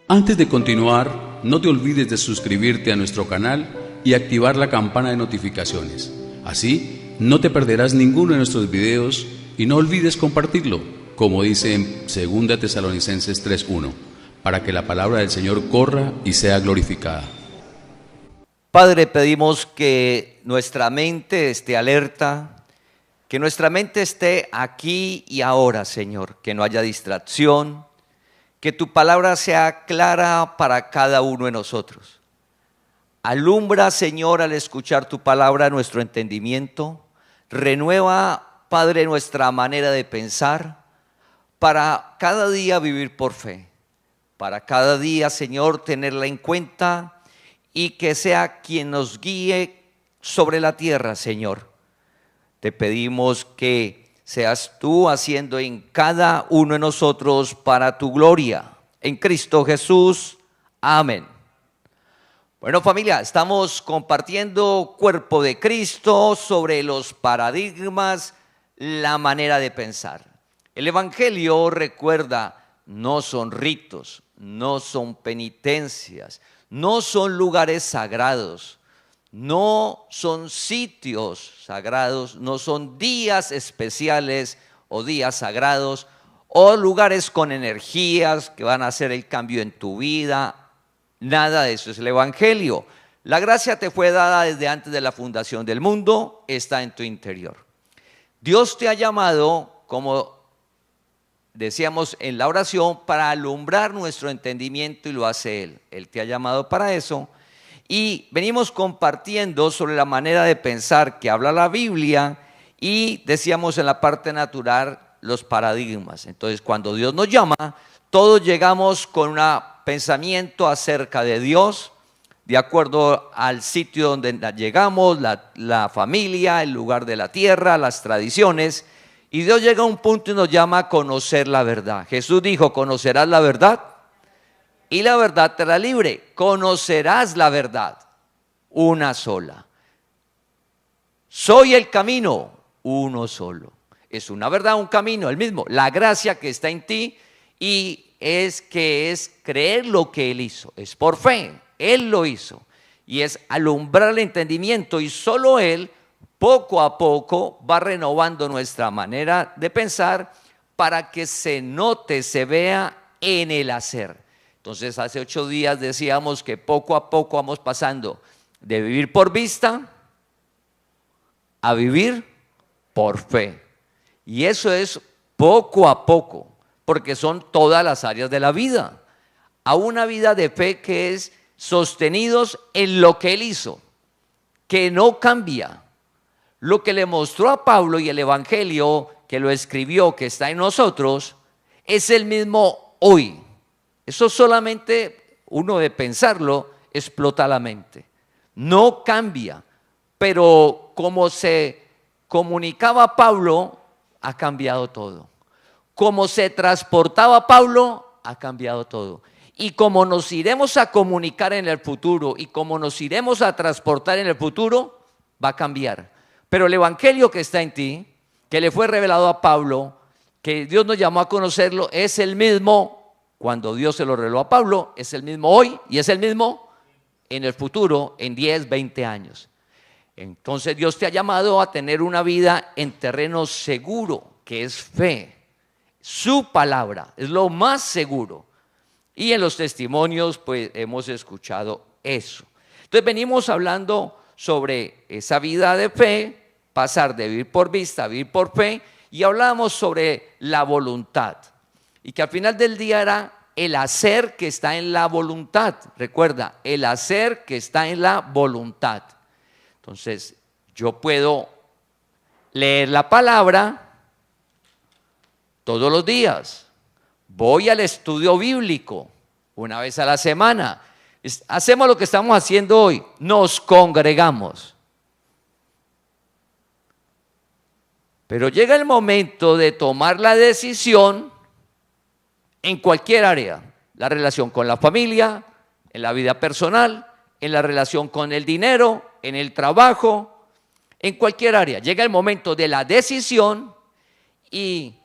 Antes de continuar, no te olvides de suscribirte a nuestro canal y activar la campana de notificaciones. Así, no te perderás ninguno de nuestros videos y no olvides compartirlo, como dice en 2 Tesalonicenses 3:1, para que la palabra del Señor corra y sea glorificada. Padre, pedimos que nuestra mente esté alerta, que nuestra mente esté aquí y ahora, Señor, que no haya distracción, que tu palabra sea clara para cada uno de nosotros. Alumbra, Señor, al escuchar tu palabra nuestro entendimiento. Renueva, Padre, nuestra manera de pensar para cada día vivir por fe. Para cada día, Señor, tenerla en cuenta y que sea quien nos guíe sobre la tierra, Señor. Te pedimos que seas tú haciendo en cada uno de nosotros para tu gloria. En Cristo Jesús. Amén. Bueno, familia, estamos compartiendo Cuerpo de Cristo sobre los paradigmas, la manera de pensar. El Evangelio, recuerda, no son ritos, no son penitencias, no son lugares sagrados, no son sitios sagrados, no son días especiales o días sagrados o lugares con energías que van a hacer el cambio en tu vida. Nada de eso es el Evangelio. La gracia te fue dada desde antes de la fundación del mundo, está en tu interior. Dios te ha llamado, como decíamos en la oración, para alumbrar nuestro entendimiento y lo hace Él. Él te ha llamado para eso. Y venimos compartiendo sobre la manera de pensar que habla la Biblia y decíamos en la parte natural los paradigmas. Entonces, cuando Dios nos llama, todos llegamos con un pensamiento acerca de Dios, de acuerdo al sitio donde llegamos, la familia, el lugar de la tierra, las tradiciones. Y Dios llega a un punto y nos llama a conocer la verdad. Jesús dijo: conocerás la verdad y la verdad te hará libre. Conocerás la verdad, una sola. Soy el camino, uno solo. Es una verdad, un camino, el mismo. La gracia que está en ti y es creer lo que Él hizo. Es por fe, Él lo hizo. Y es alumbrar el entendimiento y solo Él poco a poco va renovando nuestra manera de pensar para que se note, se vea en el hacer. Entonces, hace 8 días decíamos que poco a poco vamos pasando de vivir por vista a vivir por fe. Y eso es poco a poco, porque son todas las áreas de la vida. A una vida de fe que es sostenidos en lo que Él hizo, que no cambia. Lo que le mostró a Pablo y el Evangelio que lo escribió, que está en nosotros, es el mismo hoy. Eso solamente uno de pensarlo explota la mente. No cambia, pero como se comunicaba Pablo, ha cambiado todo. Como se transportaba Pablo, ha cambiado todo. Y como nos iremos a comunicar en el futuro y como nos iremos a transportar en el futuro, va a cambiar. Pero el Evangelio que está en ti, que le fue revelado a Pablo, que Dios nos llamó a conocerlo, es el mismo. Cuando Dios se lo reveló a Pablo, es el mismo hoy y es el mismo en el futuro, en 10, 20 años. Entonces Dios te ha llamado a tener una vida en terreno seguro, que es fe. Su palabra es lo más seguro. Y en los testimonios pues hemos escuchado eso. Entonces venimos hablando sobre esa vida de fe, pasar de vivir por vista a vivir por fe, y hablamos sobre la voluntad. Y que al final del día era el hacer que está en la voluntad. Recuerda, el hacer que está en la voluntad. Entonces, yo puedo leer la palabra todos los días. Voy al estudio bíblico una vez a la semana. Hacemos lo que estamos haciendo hoy. Nos congregamos. Pero llega el momento de tomar la decisión en cualquier área, la relación con la familia, en la vida personal, en la relación con el dinero, en el trabajo, en cualquier área. Llega el momento de la decisión y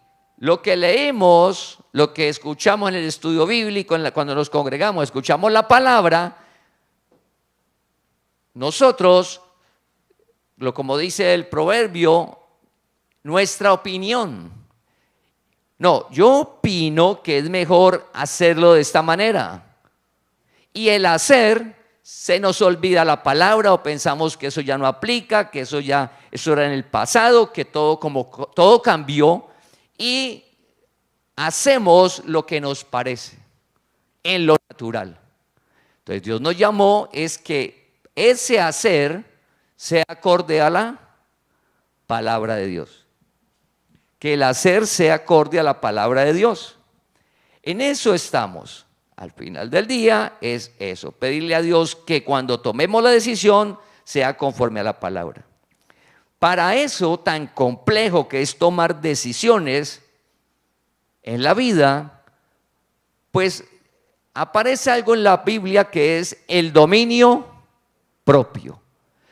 lo que leemos, lo que escuchamos en el estudio bíblico, cuando nos congregamos, escuchamos la palabra, nosotros, como dice el proverbio, nuestra opinión. No, yo opino que es mejor hacerlo de esta manera. Y el hacer, se nos olvida la palabra o pensamos que eso ya no aplica, que eso era en el pasado, que todo cambió y hacemos lo que nos parece en lo natural. Entonces Dios nos llamó es que ese hacer sea acorde a la palabra de Dios. Que el hacer sea acorde a la palabra de Dios. En eso estamos. Al final del día es eso, pedirle a Dios que cuando tomemos la decisión sea conforme a la palabra. Para eso tan complejo que es tomar decisiones en la vida, pues aparece algo en la Biblia que es el dominio propio.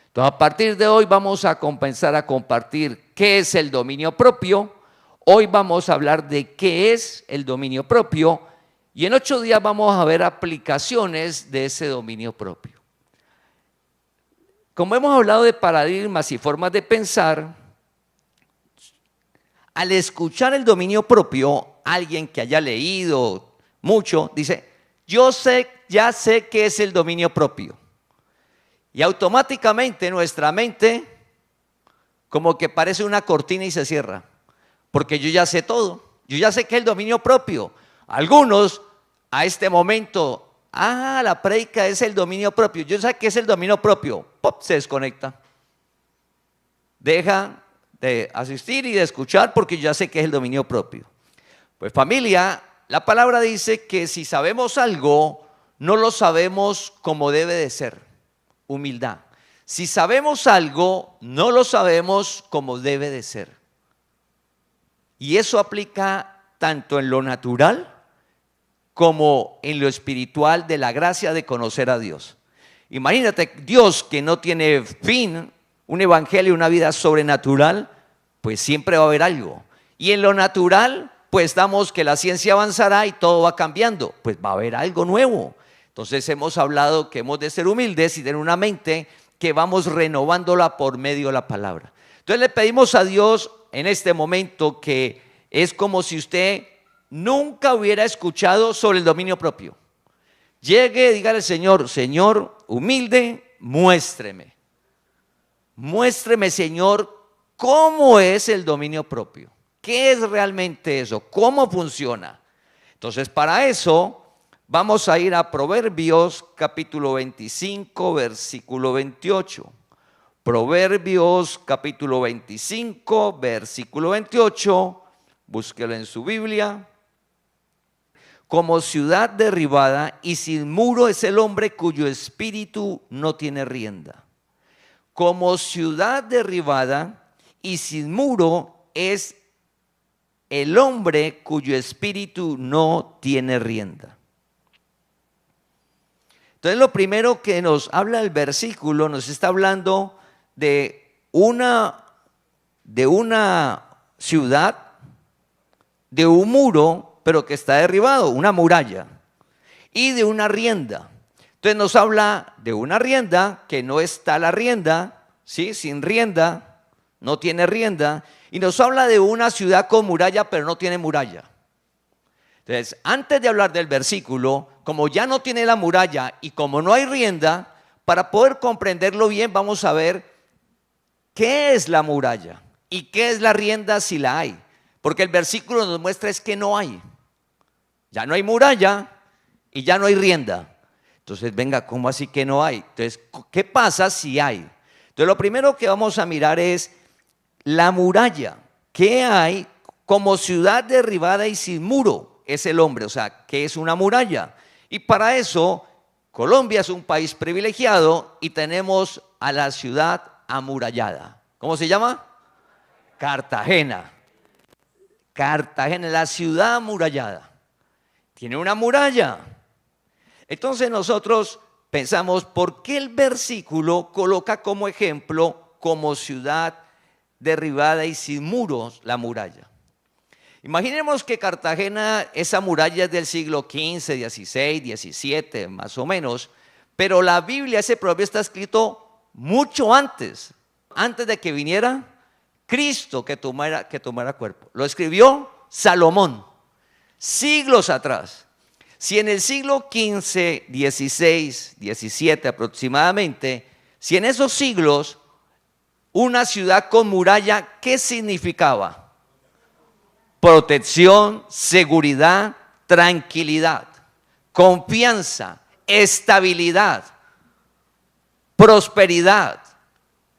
Entonces, a partir de hoy vamos a comenzar a compartir qué es el dominio propio. Hoy vamos a hablar de qué es el dominio propio y en 8 días vamos a ver aplicaciones de ese dominio propio. Como hemos hablado de paradigmas y formas de pensar, al escuchar el dominio propio, alguien que haya leído mucho dice, ya sé qué es el dominio propio. Y automáticamente nuestra mente como que parece una cortina y se cierra. Porque yo ya sé todo, yo ya sé qué es el dominio propio. Algunos a este momento, la prédica es el dominio propio, yo sé qué es el dominio propio, ¡pop!, se desconecta. Deja de asistir y de escuchar porque yo ya sé qué es el dominio propio. Pues familia, la palabra dice que si sabemos algo, no lo sabemos como debe de ser, humildad. Si sabemos algo, no lo sabemos como debe de ser. Y eso aplica tanto en lo natural como en lo espiritual de la gracia de conocer a Dios. Imagínate, Dios que no tiene fin, un evangelio, una vida sobrenatural, pues siempre va a haber algo. Y en lo natural, pues damos que la ciencia avanzará y todo va cambiando, pues va a haber algo nuevo. Entonces hemos hablado que hemos de ser humildes y tener una mente que vamos renovándola por medio de la palabra. Entonces le pedimos a Dios en este momento que es como si usted nunca hubiera escuchado sobre el dominio propio. Llegue, dígale al Señor, Señor, humilde, muéstreme. Muéstreme, Señor, cómo es el dominio propio. ¿Qué es realmente eso? ¿Cómo funciona? Entonces, para eso vamos a ir a Proverbios capítulo 25, versículo 28. Proverbios capítulo 25, versículo 28, búsquelo en su Biblia. Como ciudad derribada y sin muro es el hombre cuyo espíritu no tiene rienda. Como ciudad derribada y sin muro es el hombre cuyo espíritu no tiene rienda. Entonces lo primero que nos habla el versículo, nos está hablando de una ciudad, de un muro, pero que está derribado, una muralla, y de una rienda. Entonces nos habla de una rienda que no está la rienda, ¿sí? Sin rienda, no tiene rienda, y nos habla de una ciudad con muralla, pero no tiene muralla. Entonces, antes de hablar del versículo, como ya no tiene la muralla y como no hay rienda, para poder comprenderlo bien, vamos a ver ¿qué es la muralla? ¿Y qué es la rienda si la hay? Porque el versículo nos muestra es que no hay. Ya no hay muralla y ya no hay rienda. Entonces, venga, ¿cómo así que no hay? Entonces, ¿qué pasa si hay? Entonces, lo primero que vamos a mirar es la muralla. ¿Qué hay como ciudad derribada y sin muro? Es el hombre, o sea, ¿qué es una muralla? Y para eso, Colombia es un país privilegiado y tenemos a la ciudad amurallada. ¿Cómo se llama? Cartagena. Cartagena, la ciudad amurallada. Tiene una muralla. Entonces nosotros pensamos, ¿por qué el versículo coloca como ejemplo, como ciudad derribada y sin muros, la muralla? Imaginemos que Cartagena, esa muralla es del siglo XV, XVI, XVII, más o menos, pero la Biblia, ese proverbio está escrito mucho antes de que viniera Cristo que tomara cuerpo. Lo escribió Salomón, siglos atrás. Si en el siglo XV, XVI, XVII aproximadamente, si en esos siglos una ciudad con muralla, ¿qué significaba? Protección, seguridad, tranquilidad, confianza, estabilidad, prosperidad.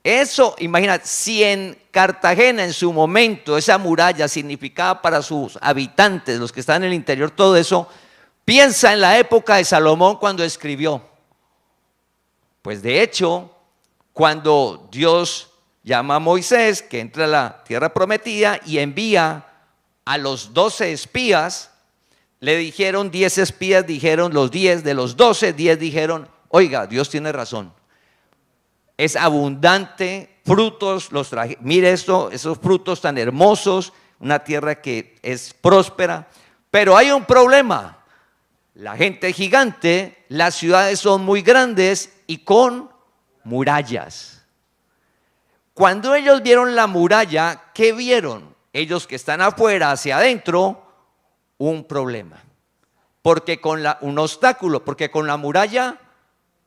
Eso, imagínate, si en Cartagena en su momento esa muralla significaba para sus habitantes, los que están en el interior, todo eso, piensa en la época de Salomón cuando escribió. Pues de hecho, cuando Dios llama a Moisés, que entra a la tierra prometida y envía a los 12 espías, le dijeron 10 espías, dijeron los 10, de los 12, 10 dijeron, oiga, Dios tiene razón. Es abundante, frutos, mire esto, esos frutos tan hermosos, una tierra que es próspera, pero hay un problema. La gente es gigante, las ciudades son muy grandes y con murallas. Cuando ellos vieron la muralla, ¿qué vieron? Ellos que están afuera hacia adentro, un problema. Un obstáculo, porque con la muralla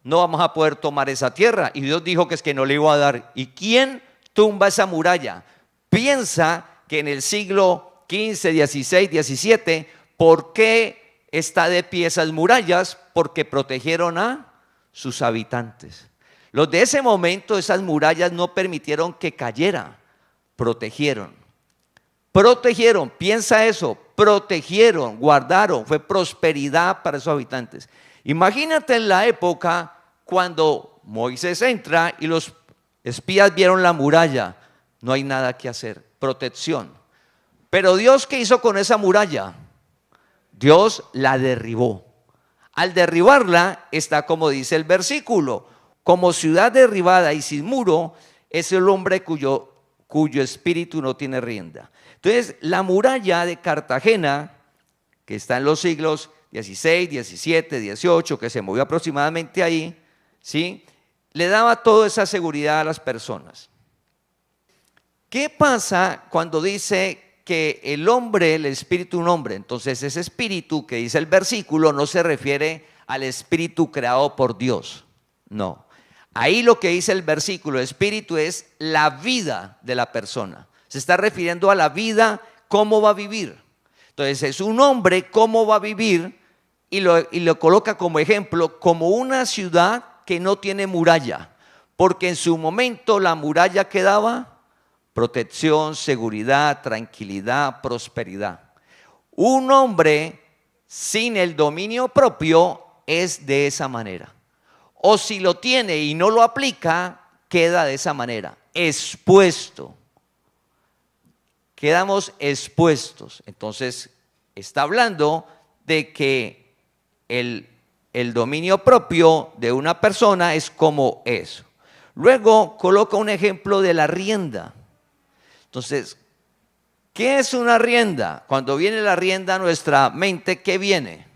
no vamos a poder tomar esa tierra. Y Dios dijo que es que no le iba a dar. ¿Y quién tumba esa muralla? Piensa que en el siglo XV, XVI, XVII, ¿por qué está de pie esas murallas? Porque protegieron a sus habitantes. Los de ese momento, esas murallas no permitieron que cayera, protegieron, piensa eso, protegieron, guardaron, fue prosperidad para esos habitantes. Imagínate en la época cuando Moisés entra y los espías vieron la muralla, no hay nada que hacer, protección. Pero Dios, ¿qué hizo con esa muralla? Dios la derribó. Al derribarla está como dice el versículo, como ciudad derribada y sin muro es el hombre cuyo espíritu no tiene rienda. Entonces la muralla de Cartagena, que está en los siglos XVI, XVII, XVIII, que se movió aproximadamente ahí, ¿sí?, le daba toda esa seguridad a las personas. ¿Qué pasa cuando dice que el hombre, el espíritu un hombre? Entonces ese espíritu que dice el versículo no se refiere al espíritu creado por Dios, no. Ahí lo que dice el versículo, espíritu, es la vida de la persona. Se está refiriendo a la vida, cómo va a vivir. Entonces es un hombre, cómo va a vivir, y lo coloca como ejemplo, como una ciudad que no tiene muralla, porque en su momento la muralla que daba protección, seguridad, tranquilidad, prosperidad. Un hombre sin el dominio propio es de esa manera. O si lo tiene y no lo aplica, queda de esa manera, expuesto. Quedamos expuestos. Entonces, está hablando de que el dominio propio de una persona es como eso. Luego coloca un ejemplo de la rienda. Entonces, ¿qué es una rienda? Cuando viene la rienda a nuestra mente, ¿qué viene?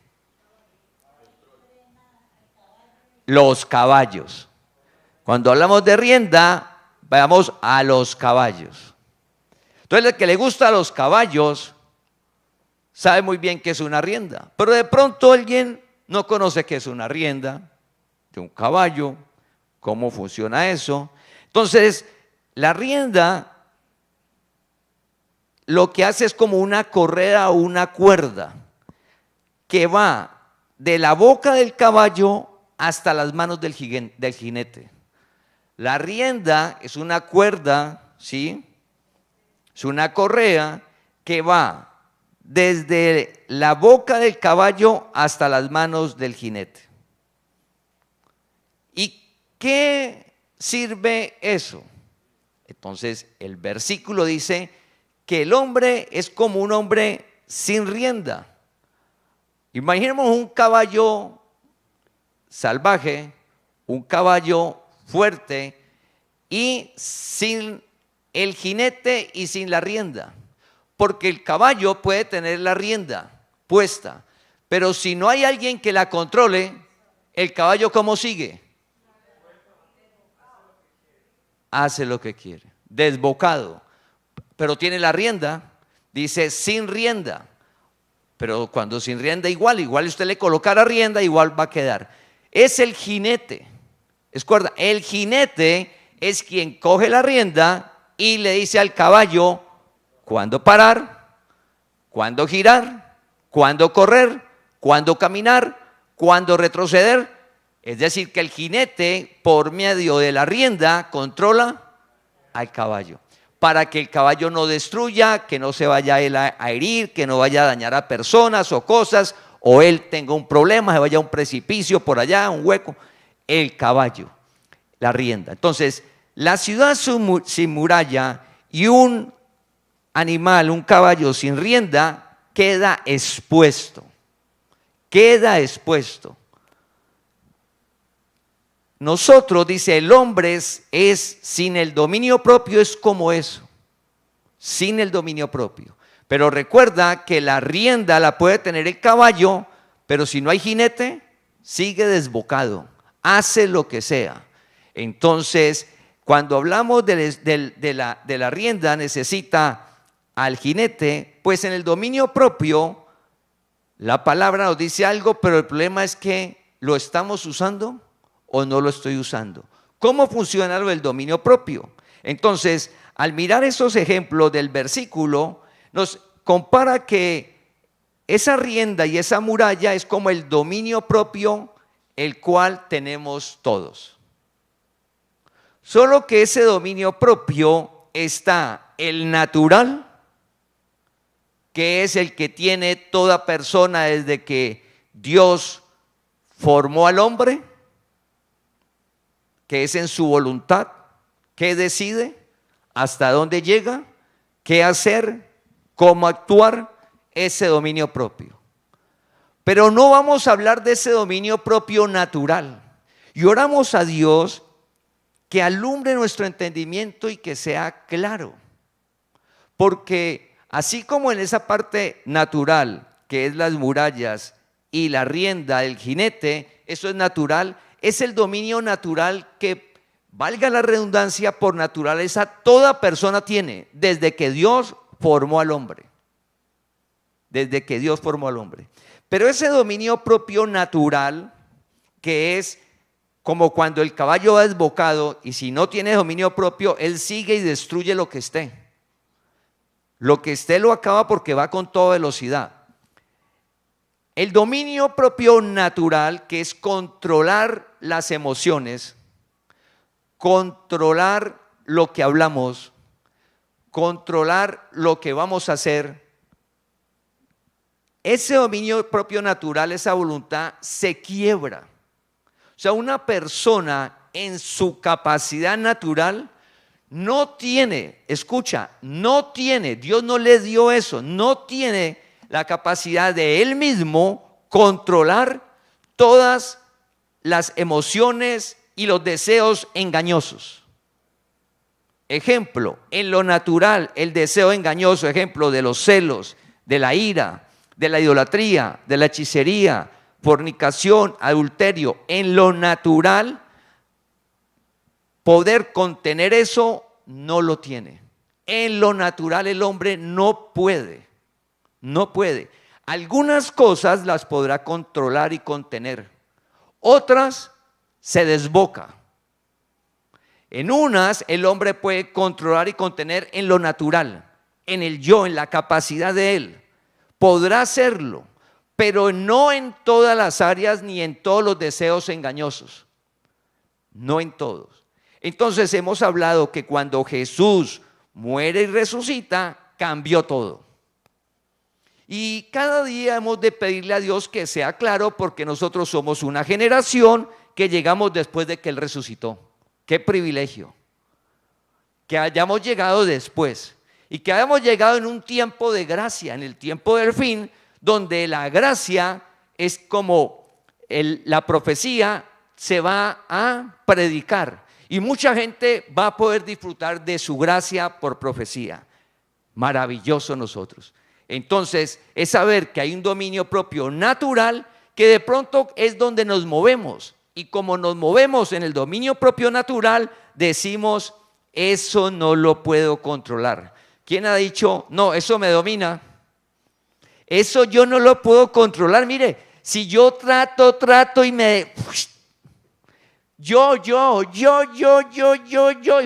Los caballos. Cuando hablamos de rienda, vamos a los caballos. Entonces, el que le gusta a los caballos sabe muy bien qué es una rienda, pero de pronto alguien no conoce qué es una rienda de un caballo, cómo funciona eso. Entonces, la rienda lo que hace es como una correa o una cuerda que va de la boca del caballo hasta las manos del jinete. La rienda es una cuerda, ¿sí? Es una correa que va desde la boca del caballo hasta las manos del jinete. ¿Y qué sirve eso? Entonces, el versículo dice que el hombre es como un hombre sin rienda. Imaginemos un caballo salvaje, un caballo fuerte y sin el jinete y sin la rienda. porque el caballo puede tener la rienda puesta, pero si no hay alguien que la controle, el caballo ¿cómo sigue? Hace lo que quiere, desbocado, pero tiene la rienda, dice sin rienda, pero cuando sin rienda igual usted le colocara rienda, igual va a quedar. Es el jinete, recuerda, el jinete es quien coge la rienda y le dice al caballo cuándo parar, cuándo girar, cuándo correr, cuándo caminar, cuándo retroceder. Es decir, que el jinete, por medio de la rienda, controla al caballo, para que el caballo no destruya, que no se vaya él a herir, que no vaya a dañar a personas o cosas, o él tenga un problema, se vaya a un precipicio por allá, un hueco. El caballo, la rienda. Entonces, la ciudad sin muralla y un animal, un caballo sin rienda, queda expuesto. Queda expuesto. Nosotros, dice, el hombre es sin el dominio propio, es como eso, sin el dominio propio. Pero recuerda que la rienda la puede tener el caballo, pero si no hay jinete, sigue desbocado, hace lo que sea. Entonces, cuando hablamos de la rienda, necesita al jinete, pues en el dominio propio, la palabra nos dice algo, pero el problema es que lo estamos usando o no lo estoy usando. ¿Cómo funciona lo del dominio propio? Entonces, al mirar esos ejemplos del versículo, nos compara que esa rienda y esa muralla es como el dominio propio, el cual tenemos todos. Solo que ese dominio propio está el natural, que es el que tiene toda persona desde que Dios formó al hombre, que es en su voluntad, qué decide, hasta dónde llega, qué hacer, cómo actuar, ese dominio propio. Pero no vamos a hablar de ese dominio propio natural. Y oramos a Dios que alumbre nuestro entendimiento y que sea claro. Porque así como en esa parte natural, que es las murallas y la rienda del jinete, eso es natural, es el dominio natural que, valga la redundancia, por naturaleza toda persona tiene desde que Dios formó al hombre. Desde que Dios formó al hombre. Pero ese dominio propio natural, que es como cuando el caballo va desbocado y si no tiene dominio propio, él sigue y destruye lo que esté. Lo que esté lo acaba porque va con toda velocidad. El dominio propio natural, que es controlar las emociones, controlar lo que hablamos, controlar lo que vamos a hacer, ese dominio propio natural, esa voluntad, se quiebra. O sea, una persona en su capacidad natural no tiene, escucha, no tiene, Dios no le dio eso, no tiene la capacidad de él mismo controlar todas las emociones y los deseos engañosos. Ejemplo, en lo natural, el deseo engañoso, ejemplo de los celos, de la ira, de la idolatría, de la hechicería, fornicación, adulterio, en lo natural, poder contener eso no lo tiene. En lo natural el hombre no puede. Algunas cosas las podrá controlar y contener, otras se desboca. En unas el hombre puede controlar y contener en lo natural, en el yo, en la capacidad de él. Podrá hacerlo, pero no en todas las áreas ni en todos los deseos engañosos. No en todos. Entonces hemos hablado que cuando Jesús muere y resucita, cambió todo. Y cada día hemos de pedirle a Dios que sea claro, porque nosotros somos una generación que llegamos después de que Él resucitó. ¡Qué privilegio! Que hayamos llegado después y que hayamos llegado en un tiempo de gracia, en el tiempo del fin, donde la gracia es como la profecía se va a predicar y mucha gente va a poder disfrutar de su gracia por profecía. Maravilloso nosotros. Entonces, es saber que hay un dominio propio natural que de pronto es donde nos movemos. Y como nos movemos en el dominio propio natural, decimos, eso no lo puedo controlar. ¿Quién ha dicho, no, eso me domina? Eso yo no lo puedo controlar. Mire, si yo trato y me... Yo, y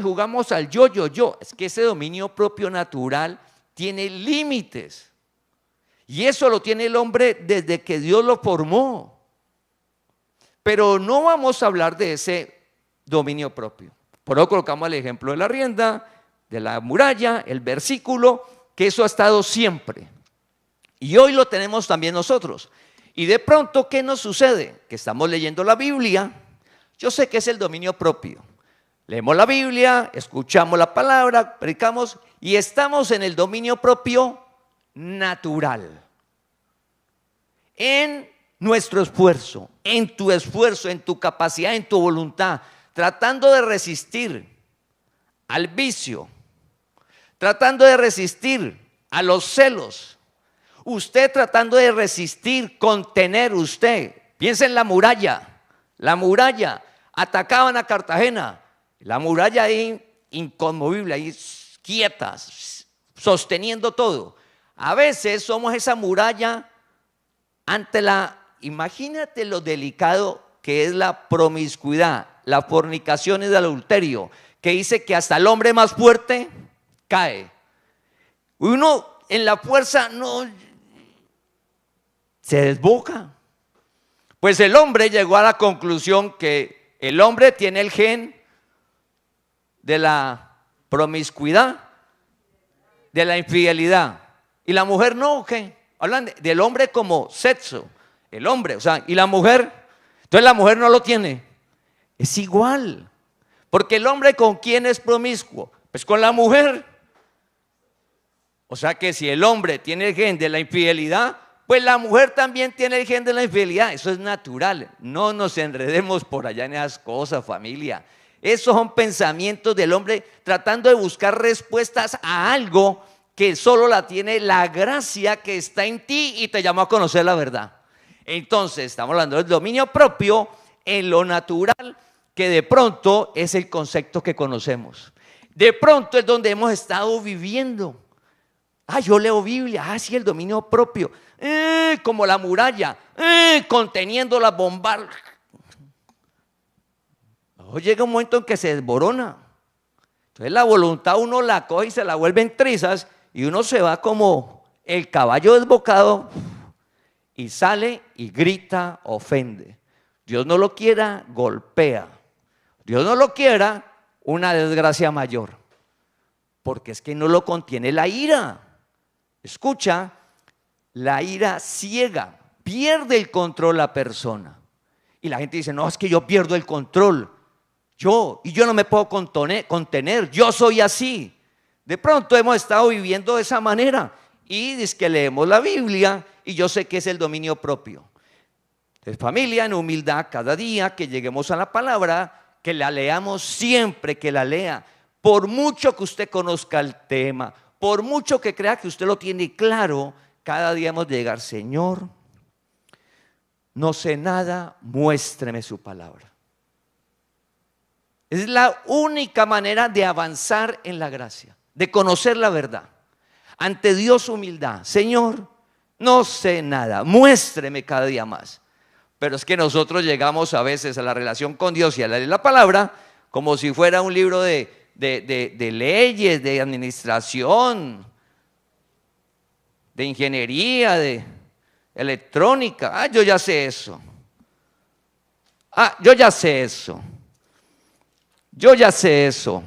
jugamos al yo. Es que ese dominio propio natural tiene límites. Y eso lo tiene el hombre desde que Dios lo formó. Pero no vamos a hablar de ese dominio propio. Por eso colocamos el ejemplo de la rienda, de la muralla, el versículo, que eso ha estado siempre. Y hoy lo tenemos también nosotros. Y de pronto, ¿qué nos sucede? Que estamos leyendo la Biblia. Yo sé que es el dominio propio. Leemos la Biblia, escuchamos la palabra, predicamos y estamos en el dominio propio natural. En nuestro esfuerzo, en tu capacidad, en tu voluntad, tratando de resistir al vicio, tratando de resistir a los celos, usted tratando de resistir, contener usted. Piensa en la muralla, atacaban a Cartagena, la muralla ahí inconmovible, ahí quieta, sosteniendo todo. A veces somos esa muralla ante imagínate lo delicado que es la promiscuidad, la fornicación y el adulterio, que dice que hasta el hombre más fuerte cae. Uno en la fuerza no se desboca. Pues el hombre llegó a la conclusión que el hombre tiene el gen de la promiscuidad, de la infidelidad. Y la mujer no, ¿qué? Hablan del hombre como sexo, el hombre, o sea, y la mujer. Entonces la mujer no lo tiene. Es igual. Porque el hombre, ¿con quién es promiscuo? Pues con la mujer. O sea que si el hombre tiene el gen de la infidelidad, pues la mujer también tiene el gen de la infidelidad. Eso es natural. No nos enredemos por allá en esas cosas, familia. Esos son pensamientos del hombre tratando de buscar respuestas a algo que solo la tiene la gracia que está en ti y te llamó a conocer la verdad. Entonces, estamos hablando del dominio propio en lo natural, que de pronto es el concepto que conocemos. De pronto es donde hemos estado viviendo. Yo leo Biblia, sí, el dominio propio. Como la muralla, conteniendo las bombas. Llega un momento en que se desborona. Entonces la voluntad uno la coge y se la vuelve en trizas y uno se va como el caballo desbocado y sale y grita, ofende. Dios no lo quiera, golpea. Dios no lo quiera, una desgracia mayor. Porque es que no lo contiene la ira. Escucha, la ira ciega, pierde el control la persona. Y la gente dice, no, es que yo pierdo el control. Yo no me puedo contener, yo soy así. De pronto hemos estado viviendo de esa manera y es que leemos la Biblia y yo sé que es el dominio propio. Entonces, familia, en humildad, cada día que lleguemos a la palabra, que la leamos siempre, que la lea. Por mucho que usted conozca el tema, por mucho que crea que usted lo tiene claro, cada día hemos de llegar, Señor, no sé nada, muéstreme su palabra. Es la única manera de avanzar en la gracia, de conocer la verdad. Ante Dios, humildad. Señor, no sé nada, muéstreme cada día más. Pero es que nosotros llegamos a veces a la relación con Dios y a la palabra como si fuera un libro de leyes, de administración, de ingeniería, de electrónica. Yo ya sé eso. Yo ya sé eso. Yo ya sé eso.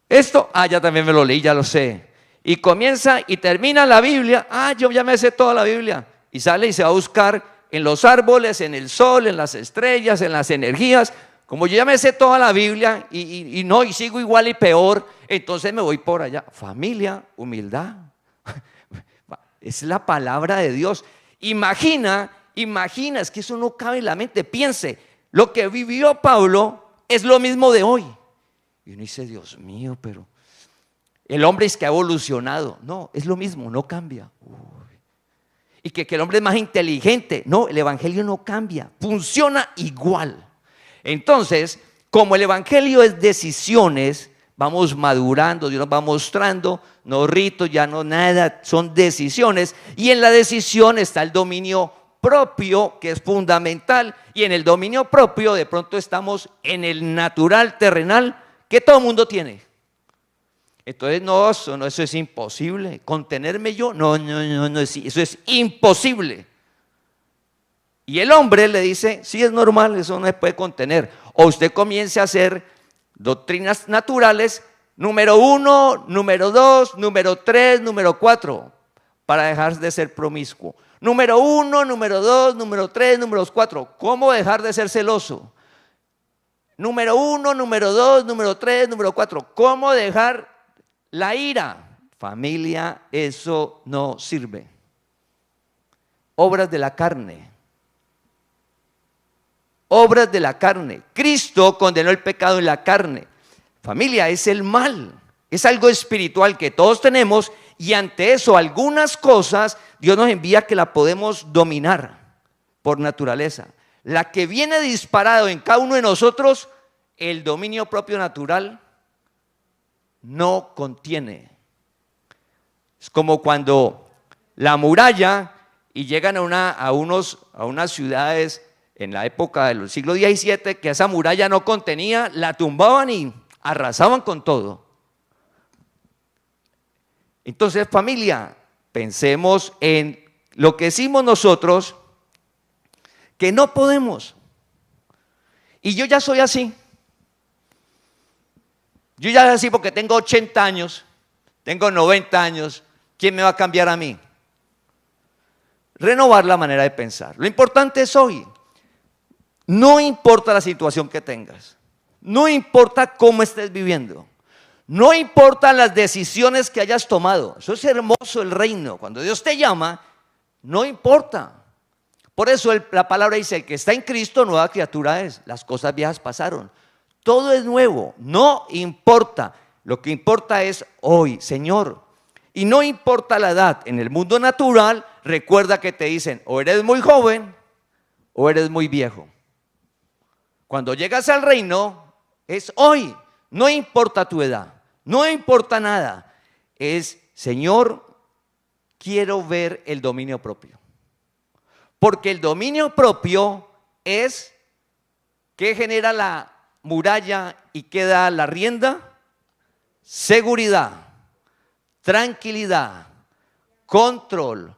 Esto, ya también me lo leí, ya lo sé. Y comienza y termina la Biblia. Yo ya me sé toda la Biblia. Y sale y se va a buscar en los árboles, en el sol, en las estrellas, en las energías. Como yo ya me sé toda la Biblia y sigo igual y peor, entonces me voy por allá. Familia, humildad. Es la palabra de Dios. Imagina, es que eso no cabe en la mente. Piense, lo que vivió Pablo es lo mismo de hoy. Y uno dice, Dios mío, pero El hombre es que ha evolucionado. No, es lo mismo, no cambia. Y que el hombre es más inteligente. No, el evangelio no cambia, funciona igual. Entonces, como el evangelio es decisiones, vamos madurando, Dios nos va mostrando, no ritos, ya no nada, son decisiones. Y en la decisión está el dominio propio, que es fundamental. Y en el dominio propio de pronto estamos en el natural terrenal que todo mundo tiene. Entonces no, eso es imposible. ¿Contenerme yo? No, eso es imposible. Y el hombre le dice, sí, es normal, eso no se puede contener. O usted comience a hacer doctrinas naturales, número 1, número 2, número 3, número 4, para dejar de ser promiscuo. Número 1, número 2, número 3, número 4, ¿cómo dejar de ser celoso? Número 1, número 2, número 3, número 4, ¿cómo dejar la ira? Familia, eso no sirve. Obras de la carne. Obras de la carne. Cristo condenó el pecado en la carne. Familia, es el mal. Es algo espiritual que todos tenemos y ante eso algunas cosas Dios nos envía que la podemos dominar por naturaleza. La que viene disparado en cada uno de nosotros, el dominio propio natural no contiene. Es como cuando la muralla y llegan a unas ciudades en la época del siglo XVII que esa muralla no contenía, la tumbaban y arrasaban con todo. Entonces, familia, pensemos en lo que decimos nosotros, que no podemos. Y yo ya soy así. Yo ya soy así porque tengo 80 años, tengo 90 años. ¿Quién me va a cambiar a mí? Renovar la manera de pensar. Lo importante es hoy. No importa la situación que tengas, no importa cómo estés viviendo, no importan las decisiones que hayas tomado. Eso es hermoso el reino. Cuando Dios te llama, no importa. Por eso la palabra dice, el que está en Cristo, nueva criatura es. Las cosas viejas pasaron. Todo es nuevo, no importa. Lo que importa es hoy, Señor. Y no importa la edad. En el mundo natural, recuerda que te dicen, o eres muy joven, o eres muy viejo. Cuando llegas al reino, es hoy. No importa tu edad, no importa nada. Es, Señor, quiero ver el dominio propio. Porque el dominio propio es ¿qué genera la muralla y qué da la rienda? Seguridad, tranquilidad, control,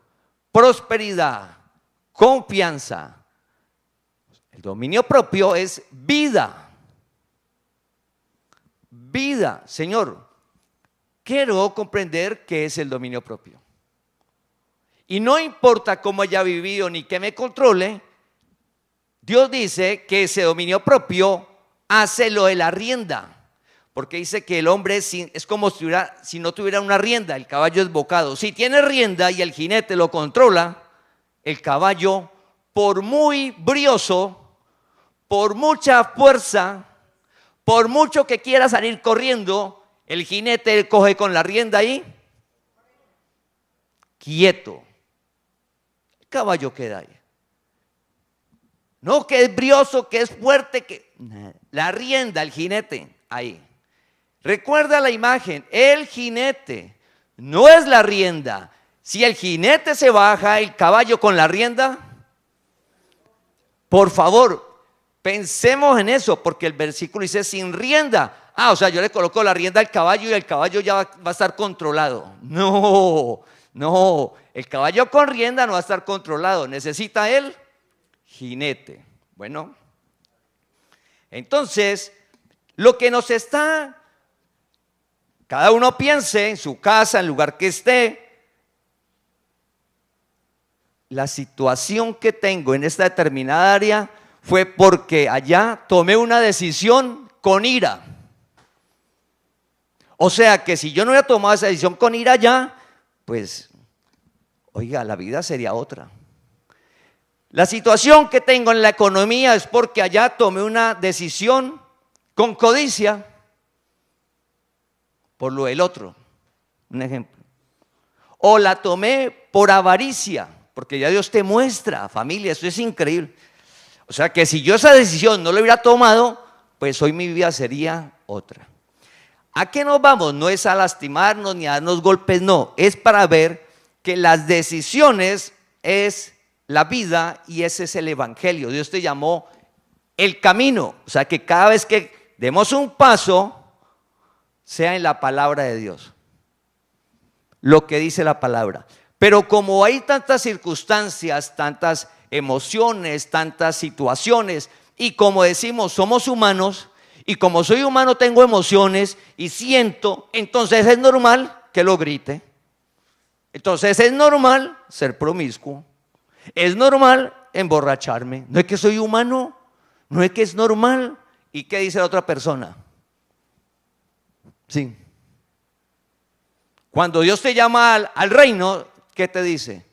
prosperidad, confianza. El dominio propio es vida. Vida, Señor, quiero comprender qué es el dominio propio. Y no importa cómo haya vivido ni que me controle, Dios dice que ese dominio propio hace lo de la rienda. Porque dice que el hombre es como si no tuviera una rienda, el caballo es bocado. Si tiene rienda y el jinete lo controla, el caballo, por muy brioso, por mucha fuerza, por mucho que quiera salir corriendo, el jinete coge con la rienda ahí, quieto. El caballo queda ahí. No que es brioso, que es fuerte, que la rienda, el jinete, ahí. Recuerda la imagen, el jinete no es la rienda. Si el jinete se baja, el caballo con la rienda, por favor, pensemos en eso, porque el versículo dice sin rienda. O sea, yo le coloco la rienda al caballo y el caballo ya va a estar controlado. No, el caballo con rienda no va a estar controlado, necesita el jinete. Bueno, entonces, lo que nos está, cada uno piense en su casa, en el lugar que esté, la situación que tengo en esta determinada área fue porque allá tomé una decisión con ira. O sea que si yo no hubiera tomado esa decisión con ira allá, pues, oiga, la vida sería otra. La situación que tengo en la economía es porque allá tomé una decisión con codicia por lo del otro. un ejemplo. O la tomé por avaricia, porque ya Dios te muestra, familia, esto es increíble. O sea que si yo esa decisión no la hubiera tomado, pues hoy mi vida sería otra. ¿A qué nos vamos? No es a lastimarnos ni a darnos golpes, no. Es para ver que las decisiones es la vida y ese es el evangelio. Dios te llamó el camino. O sea que cada vez que demos un paso, sea en la palabra de Dios. Lo que dice la palabra. Pero como hay tantas circunstancias, tantas emociones, tantas situaciones, y como decimos, somos humanos, y como soy humano tengo emociones y siento, entonces es normal que lo grite. Entonces es normal ser promiscuo. Es normal emborracharme. No es que soy humano, no es que es normal. ¿Y qué dice la otra persona? Sí. Cuando Dios te llama al reino, ¿qué te dice?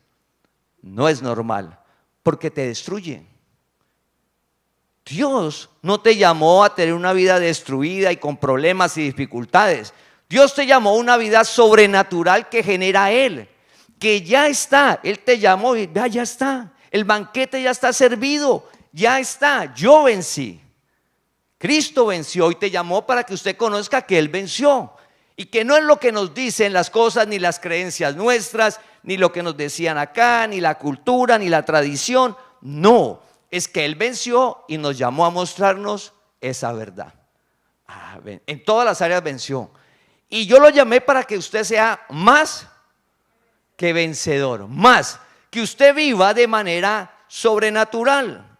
No es normal, porque te destruye. Dios no te llamó a tener una vida destruida y con problemas y dificultades. Dios te llamó a una vida sobrenatural que genera Él, que ya está. Él te llamó y vea, ya está. El banquete ya está servido, ya está. Yo vencí. Cristo venció y te llamó para que usted conozca que Él venció. Y que no es lo que nos dicen las cosas, ni las creencias nuestras, ni lo que nos decían acá, ni la cultura, ni la tradición. No, es que Él venció y nos llamó a mostrarnos esa verdad. En todas las áreas venció. Y yo lo llamé para que usted sea más que vencedor, más que usted viva de manera sobrenatural,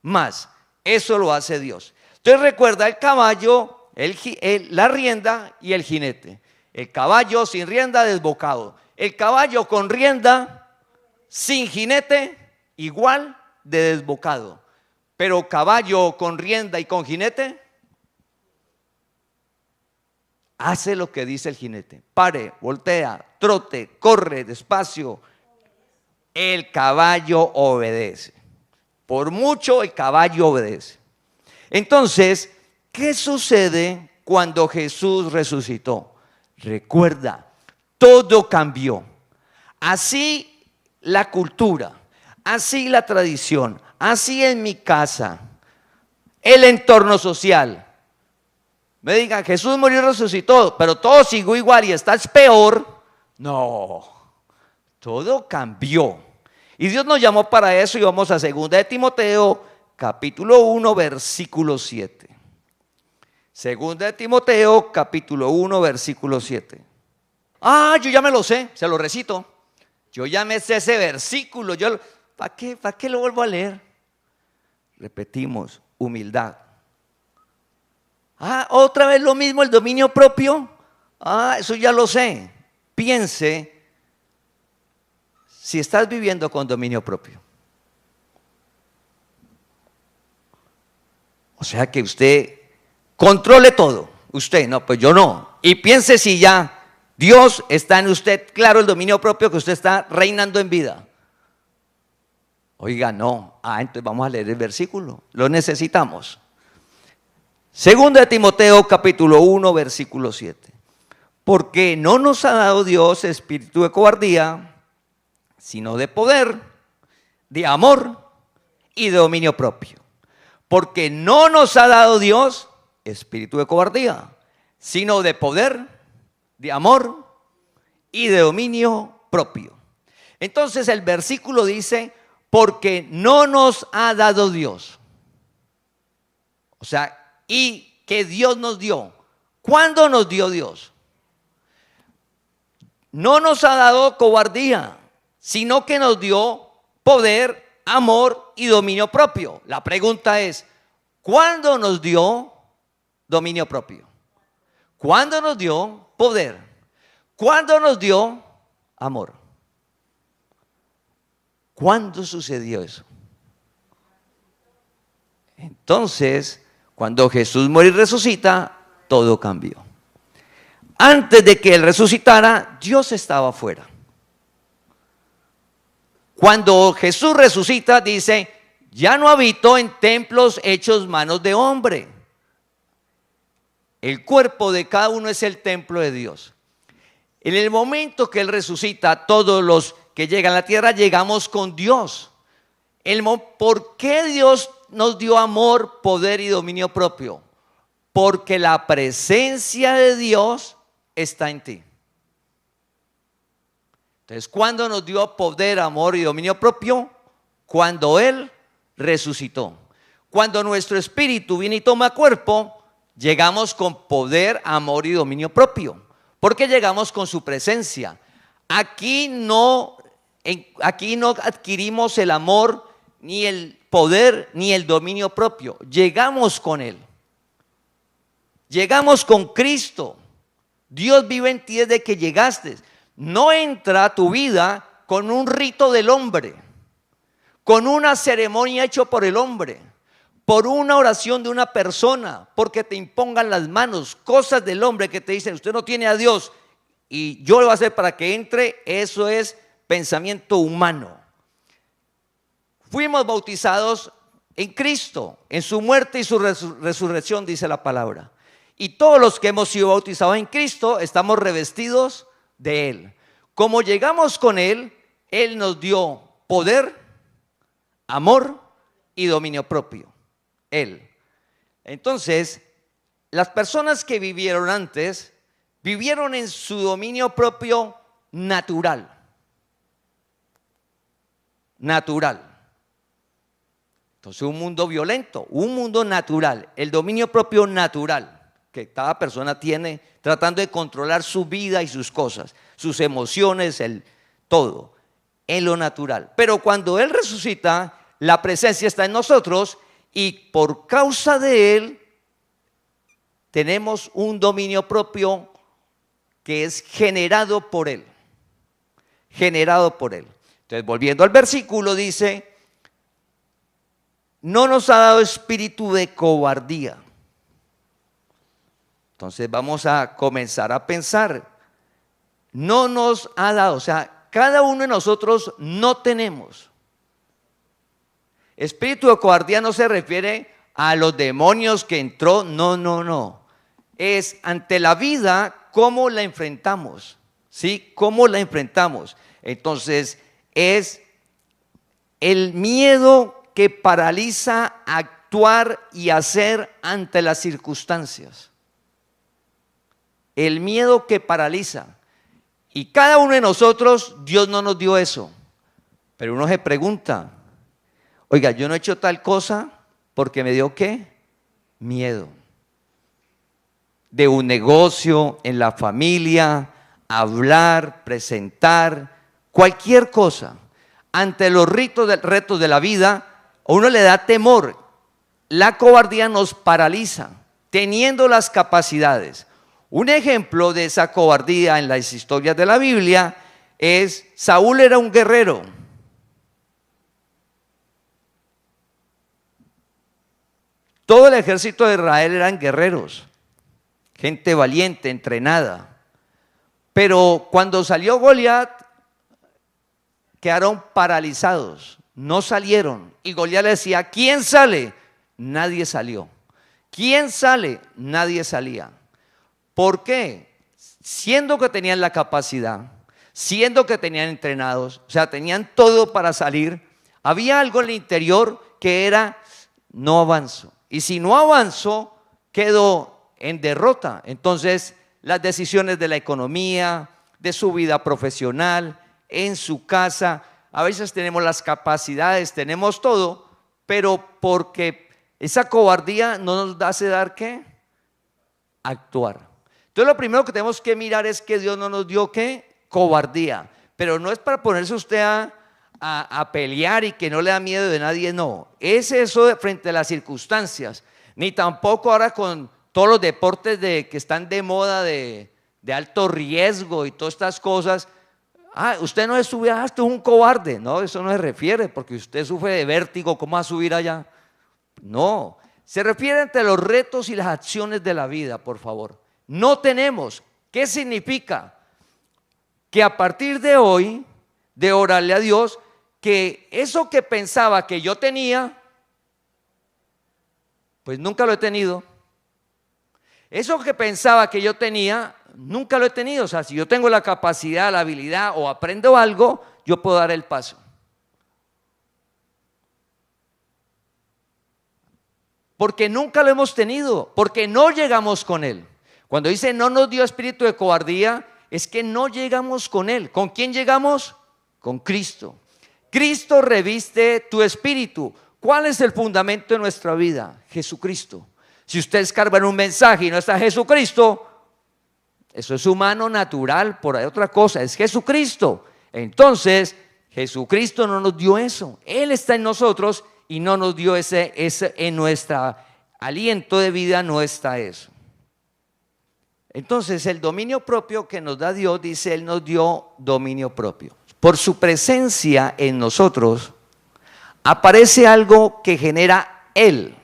más. Eso lo hace Dios. Entonces recuerda el caballo, la rienda y el jinete. El caballo sin rienda, desbocado. El caballo con rienda, sin jinete, igual de desbocado. Pero caballo con rienda y con jinete, hace lo que dice el jinete. Pare, voltea, trote, corre despacio. El caballo obedece. Por mucho el caballo obedece. Entonces, ¿qué sucede cuando Jesús resucitó? Recuerda, todo cambió. Así la cultura, así la tradición, así en mi casa, el entorno social. Me digan, Jesús murió y resucitó, pero todo siguió igual y estás peor. No, todo cambió. Y Dios nos llamó para eso y vamos a 2 de Timoteo, capítulo 1, versículo 7. 2 de Timoteo, capítulo 1, versículo 7. Yo ya me lo sé, se lo recito. Yo ya me sé ese versículo. ¿Para qué lo vuelvo a leer? Repetimos, humildad. Otra vez lo mismo, el dominio propio. Eso ya lo sé. Piense si estás viviendo con dominio propio. O sea que usted controle todo. Usted, no, pues yo no. Y piense si ya Dios está en usted, claro, el dominio propio, que usted está reinando en vida. Oiga, no. Entonces vamos a leer el versículo. Lo necesitamos. 2 de Timoteo, capítulo 1, versículo 7. Porque no nos ha dado Dios espíritu de cobardía, sino de poder, de amor y de dominio propio. Porque no nos ha dado Dios espíritu de cobardía, sino de poder, de amor y de dominio propio. Entonces el versículo dice, porque no nos ha dado Dios. O sea, y que Dios nos dio. ¿Cuándo nos dio Dios? No nos ha dado cobardía, sino que nos dio poder, amor y dominio propio. La pregunta es, ¿cuándo nos dio dominio propio? ¿Cuándo nos dio poder? ¿Cuándo nos dio amor? ¿Cuándo sucedió eso? Entonces, cuando Jesús muere y resucita, todo cambió. Antes de que Él resucitara, Dios estaba afuera. Cuando Jesús resucita, dice, ya no habito en templos hechos manos de hombre. El cuerpo de cada uno es el templo de Dios. En el momento que Él resucita, todos los que llegan a la tierra llegamos con Dios. ¿Por qué Dios nos dio amor, poder y dominio propio? Porque la presencia de Dios está en ti. Entonces, ¿cuándo nos dio poder, amor y dominio propio? Cuando Él resucitó. Cuando nuestro espíritu viene y toma cuerpo, llegamos con poder, amor y dominio propio. Porque llegamos con su presencia. Aquí no adquirimos el amor, ni el poder, ni el dominio propio. Llegamos con Él. Llegamos con Cristo. Dios vive en ti desde que llegaste. No entra a tu vida con un rito del hombre, con una ceremonia hecha por el hombre, por una oración de una persona, porque te impongan las manos, cosas del hombre que te dicen, usted no tiene a Dios y yo lo voy a hacer para que entre. Eso es pensamiento humano. Fuimos bautizados en Cristo, en su muerte y su resurrección, dice la palabra. Y todos los que hemos sido bautizados en Cristo estamos revestidos de Él. Como llegamos con Él, Él nos dio poder, amor y dominio propio. Él. Entonces, las personas que vivieron antes, vivieron en su dominio propio natural. Natural. Entonces, un mundo violento, un mundo natural, el dominio propio natural que cada persona tiene, tratando de controlar su vida y sus cosas, sus emociones, todo, en lo natural. Pero cuando Él resucita, la presencia está en nosotros y por causa de Él tenemos un dominio propio que es generado por Él. Generado por Él. Entonces, volviendo al versículo, dice, no nos ha dado espíritu de cobardía. Entonces vamos a comenzar a pensar, no nos ha dado, o sea, cada uno de nosotros no tenemos. Espíritu de cobardía no se refiere a los demonios que entró, no. Es ante la vida cómo la enfrentamos, ¿sí? ¿Cómo la enfrentamos? Entonces es el miedo que paraliza actuar y hacer ante las circunstancias. El miedo que paraliza. Y cada uno de nosotros, Dios no nos dio eso. Pero uno se pregunta, oiga, yo no he hecho tal cosa porque me dio ¿qué? Miedo. De un negocio, en la familia, hablar, presentar, cualquier cosa. Ante los retos de la vida, a uno le da temor. La cobardía nos paraliza, teniendo las capacidades. Un ejemplo de esa cobardía en las historias de la Biblia es Saúl. Era un guerrero. Todo el ejército de Israel eran guerreros, gente valiente, entrenada. Pero cuando salió Goliat, quedaron paralizados, no salieron. Y Goliat le decía, ¿quién sale? Nadie salió. ¿Quién sale? Nadie salía. ¿Por qué? Siendo que tenían la capacidad, siendo que tenían entrenados, o sea, tenían todo para salir, había algo en el interior que era, no avanzo. Y si no avanzo, quedo en derrota. Entonces, las decisiones de la economía, de su vida profesional, en su casa, a veces tenemos las capacidades, tenemos todo, pero porque esa cobardía no nos hace dar ¿qué? Actuar. Entonces lo primero que tenemos que mirar es que Dios no nos dio ¿qué? Cobardía. Pero no es para ponerse usted a pelear y que no le da miedo de nadie, no. Es eso frente a las circunstancias. Ni tampoco ahora con todos los deportes que están de moda de alto riesgo y todas estas cosas. Usted no es subir, usted es un cobarde. No, eso no se refiere, porque usted sufre de vértigo, ¿cómo va a subir allá? No, se refiere ante los retos y las acciones de la vida, por favor. No tenemos. ¿Qué significa? Que a partir de hoy, de orarle a Dios, que eso que pensaba que yo tenía, pues nunca lo he tenido. Eso que pensaba que yo tenía, nunca lo he tenido. O sea, si yo tengo la capacidad, la habilidad o aprendo algo, yo puedo dar el paso. Porque nunca lo hemos tenido, porque no llegamos con Él. Cuando dice no nos dio espíritu de cobardía, es que no llegamos con Él. ¿Con quién llegamos? Con Cristo. Cristo reviste tu espíritu. ¿Cuál es el fundamento de nuestra vida? Jesucristo. Si usted escarba en un mensaje y no está Jesucristo, eso es humano, natural, por ahí otra cosa, es Jesucristo. Entonces, Jesucristo no nos dio eso. Él está en nosotros y no nos dio ese en nuestro aliento de vida no está eso. Entonces, el dominio propio que nos da Dios, dice, Él nos dio dominio propio. Por su presencia en nosotros, aparece algo que genera Él.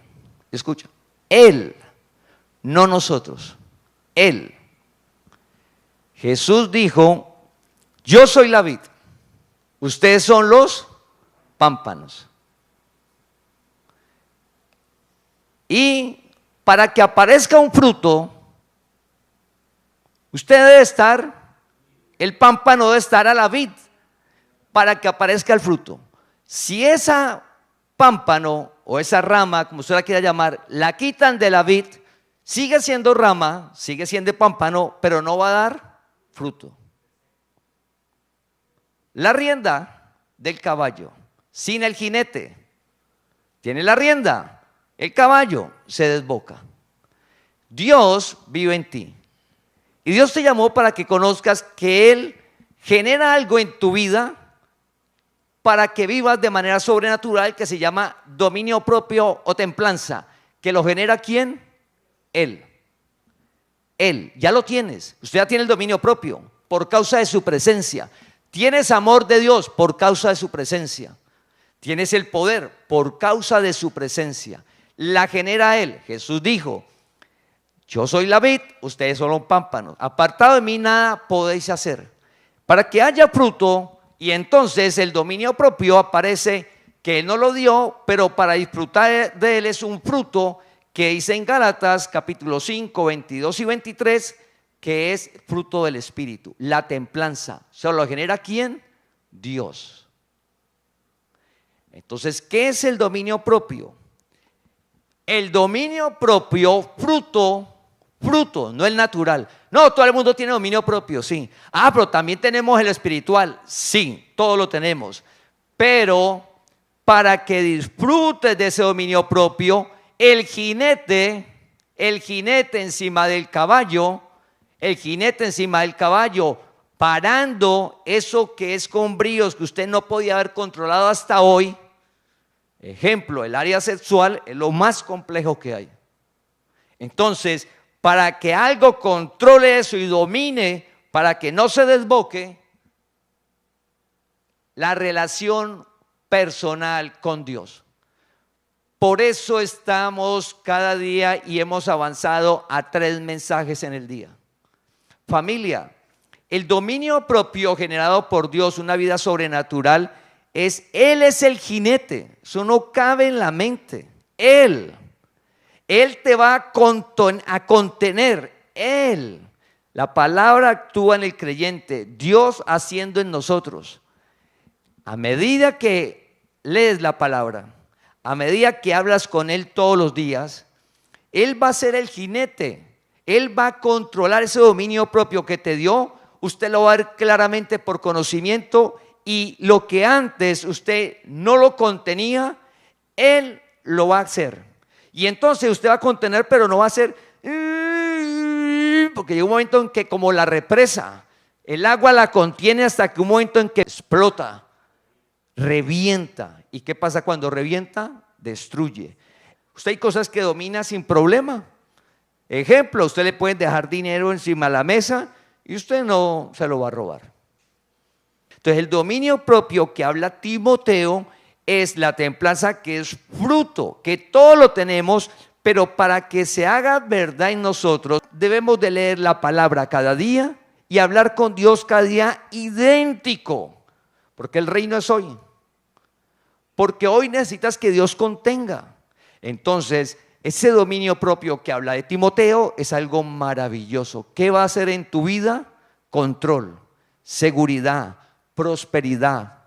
Escucha, Él, no nosotros, Él. Jesús dijo, yo soy la vid, ustedes son los pámpanos. Y para que aparezca un fruto, usted debe estar, el pámpano debe estar a la vid, para que aparezca el fruto. Si esa pámpano o esa rama, como usted la quiera llamar, la quitan de la vid, sigue siendo rama, sigue siendo pámpano, pero no va a dar fruto. La rienda del caballo, sin el jinete, tiene la rienda, el caballo se desboca. Dios vive en ti. Y Dios te llamó para que conozcas que Él genera algo en tu vida para que vivas de manera sobrenatural que se llama dominio propio o templanza. ¿Que lo genera quién? Él. Él, ya lo tienes. Usted ya tiene el dominio propio por causa de su presencia. Tienes amor de Dios por causa de su presencia. Tienes el poder por causa de su presencia. La genera Él. Jesús dijo, yo soy la vid, ustedes son los pámpanos. Apartado de mí nada podéis hacer. Para que haya fruto, y entonces el dominio propio aparece que Él no lo dio, pero para disfrutar de Él es un fruto que dice en Gálatas capítulo 5, 22 y 23, que es fruto del Espíritu, la templanza. ¿Se lo genera quién? Dios. Entonces, ¿qué es el dominio propio? El dominio propio, fruto, no el natural. No, todo el mundo tiene dominio propio, sí. Ah, pero también tenemos el espiritual, sí, todo lo tenemos. Pero para que disfrutes de ese dominio propio, el jinete encima del caballo, parando eso que es con bríos que usted no podía haber controlado hasta hoy. Ejemplo, el área sexual es lo más complejo que hay. Entonces, para que algo controle eso y domine, para que no se desboque, la relación personal con Dios. Por eso estamos cada día y hemos avanzado a 3 mensajes en el día. Familia, el dominio propio generado por Dios, una vida sobrenatural, Él es el jinete, eso no cabe en la mente. Él te va a contener, Él. La palabra actúa en el creyente, Dios haciendo en nosotros. A medida que lees la palabra, a medida que hablas con Él todos los días, Él va a ser el jinete, Él va a controlar ese dominio propio que te dio, usted lo va a ver claramente por conocimiento y lo que antes usted no lo contenía, Él lo va a hacer. Y entonces usted va a contener, pero no va a hacer, porque llega un momento en que como la represa, el agua la contiene hasta que un momento en que explota, revienta. ¿Y qué pasa cuando revienta? Destruye. Usted hay cosas que domina sin problema. Ejemplo, usted le pueden dejar dinero encima de la mesa y usted no se lo va a robar. Entonces el dominio propio que habla Timoteo es la templanza, que es fruto, que todo lo tenemos, pero para que se haga verdad en nosotros debemos de leer la palabra cada día y hablar con Dios cada día idéntico, porque el reino es hoy, porque hoy necesitas que Dios contenga. Entonces ese dominio propio que habla de Timoteo es algo maravilloso. ¿Qué va a hacer en tu vida? Control, seguridad, prosperidad,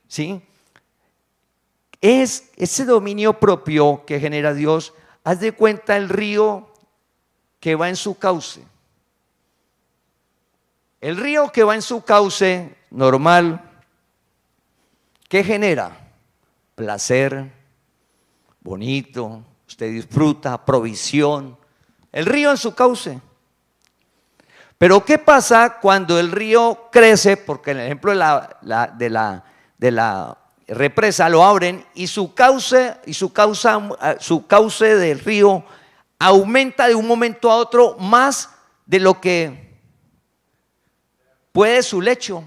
¿sí? Es ese dominio propio que genera Dios. Haz de cuenta el río que va en su cauce. El río que va en su cauce normal, ¿qué genera? Placer, bonito, usted disfruta, provisión. El río en su cauce. Pero ¿qué pasa cuando el río crece? Porque en el ejemplo de la represa lo abren y su cauce del río aumenta de un momento a otro más de lo que puede su lecho,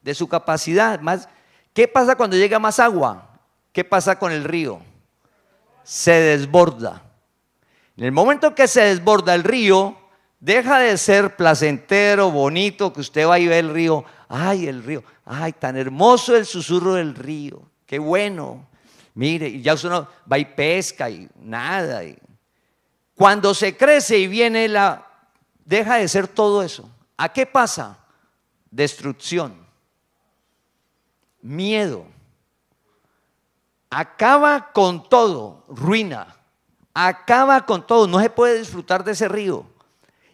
de su capacidad. Más. ¿Qué pasa cuando llega más agua? ¿Qué pasa con el río? Se desborda. En el momento que se desborda el río, deja de ser placentero, bonito, que usted va y ve el río. Ay, el río, ay, tan hermoso el susurro del río, qué bueno. Mire, y ya usted no va y pesca y nada. Cuando se crece y viene deja de ser todo eso. ¿A qué pasa? Destrucción, miedo, acaba con todo, ruina, acaba con todo, no se puede disfrutar de ese río.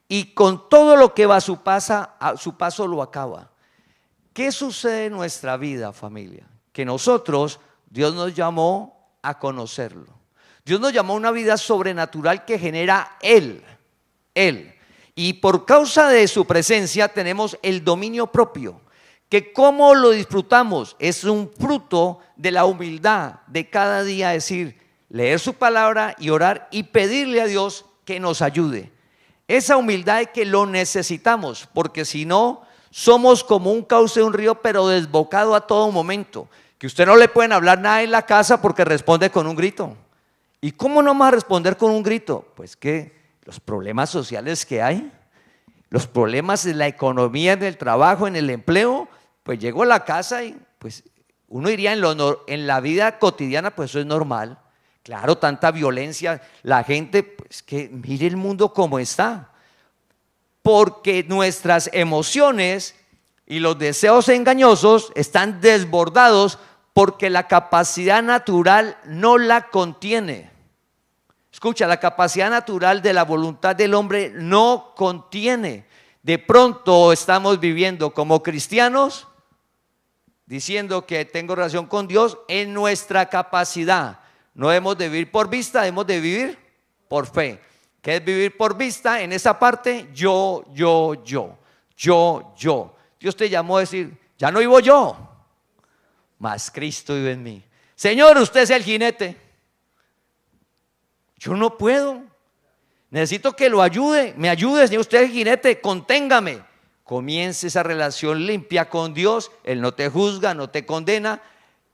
Y con todo lo que va a su paso lo acaba. ¿Qué sucede en nuestra vida, familia? Que nosotros, Dios nos llamó a conocerlo. Dios nos llamó a una vida sobrenatural que genera Él. Y por causa de su presencia tenemos el dominio propio. Que cómo lo disfrutamos es un fruto de la humildad de cada día, decir, leer su palabra y orar y pedirle a Dios que nos ayude. Esa humildad es que lo necesitamos, porque si no, somos como un cauce de un río, pero desbocado a todo momento. Que usted no le pueden hablar nada en la casa porque responde con un grito. ¿Y cómo no vamos a responder con un grito? Pues que los problemas sociales que hay, los problemas de la economía, en el trabajo, en el empleo, pues llego a la casa y pues uno diría en la vida cotidiana, pues eso es normal. Claro, tanta violencia, la gente, pues que mire el mundo como está. Porque nuestras emociones y los deseos engañosos están desbordados porque la capacidad natural no la contiene. Escucha, la capacidad natural de la voluntad del hombre no contiene. De pronto estamos viviendo como cristianos, diciendo que tengo relación con Dios en nuestra capacidad. No debemos de vivir por vista, debemos de vivir por fe. ¿Qué es vivir por vista? En esa parte, yo. Dios te llamó a decir, ya no vivo yo, mas Cristo vive en mí. Señor, usted es el jinete. Yo no puedo. Necesito que lo ayude, me ayude, Señor, usted es el jinete, conténgame. Comience esa relación limpia con Dios. Él no te juzga, no te condena.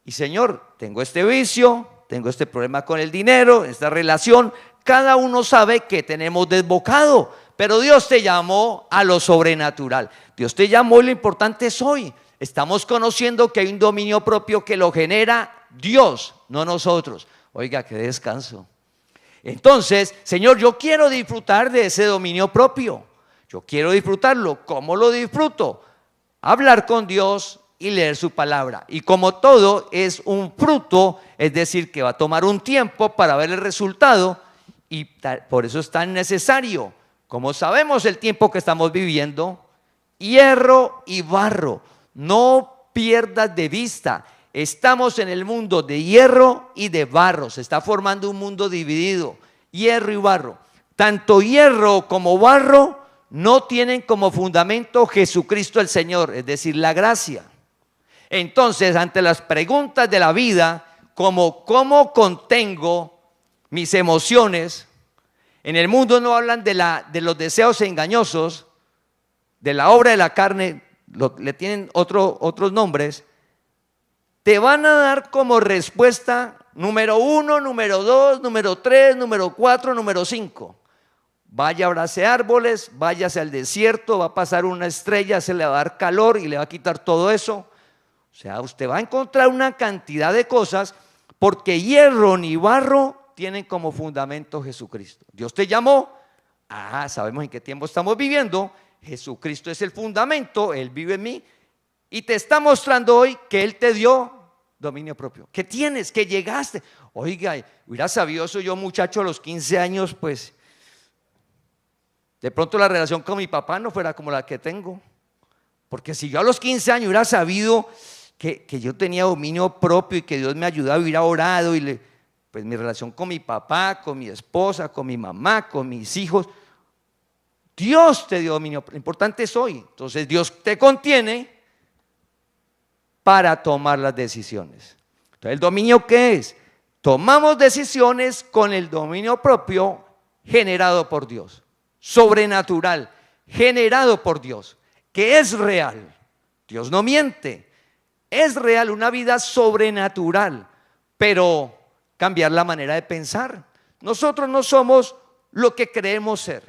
Y Señor, tengo este vicio, tengo este problema con el dinero, esta relación. Cada uno sabe que tenemos desbocado, pero Dios te llamó a lo sobrenatural. Dios te llamó y lo importante es hoy. Estamos conociendo que hay un dominio propio que lo genera Dios, no nosotros. Oiga, qué descanso. Entonces, Señor, yo quiero disfrutar de ese dominio propio. Yo quiero disfrutarlo. ¿Cómo lo disfruto? Hablar con Dios y leer su palabra. Y como todo es un fruto, es decir, que va a tomar un tiempo para ver el resultado, y por eso es tan necesario, como sabemos el tiempo que estamos viviendo, hierro y barro. No pierdas de vista, estamos en el mundo de hierro y de barro. Se está formando un mundo dividido, hierro y barro. Tanto hierro como barro no tienen como fundamento Jesucristo el Señor, es decir, la gracia. Entonces, ante las preguntas de la vida, como ¿cómo contengo mis emociones? En el mundo no hablan de los deseos engañosos, de la obra de la carne, le tienen otros nombres. Te van a dar como respuesta número 1, número 2, número 3, número 4, número 5. Vaya, abrace árboles, váyase al desierto, va a pasar una estrella, se le va a dar calor y le va a quitar todo eso. O sea, usted va a encontrar una cantidad de cosas, porque hierro ni barro tienen como fundamento Jesucristo. Dios te llamó, sabemos en qué tiempo estamos viviendo, Jesucristo es el fundamento, Él vive en mí y te está mostrando hoy que Él te dio dominio propio, que tienes, que llegaste. Oiga, hubiera sabido eso yo, muchacho, a los 15 años, pues de pronto la relación con mi papá no fuera como la que tengo, porque si yo a los 15 años hubiera sabido que yo tenía dominio propio y que Dios me ayudaba, hubiera orado pues mi relación con mi papá, con mi esposa, con mi mamá, con mis hijos, Dios te dio dominio, lo importante es hoy. Entonces Dios te contiene para tomar las decisiones. Entonces, ¿el dominio qué es? Tomamos decisiones con el dominio propio generado por Dios, sobrenatural, generado por Dios, que es real. Dios no miente, es real, una vida sobrenatural, pero cambiar la manera de pensar. Nosotros no somos lo que creemos ser,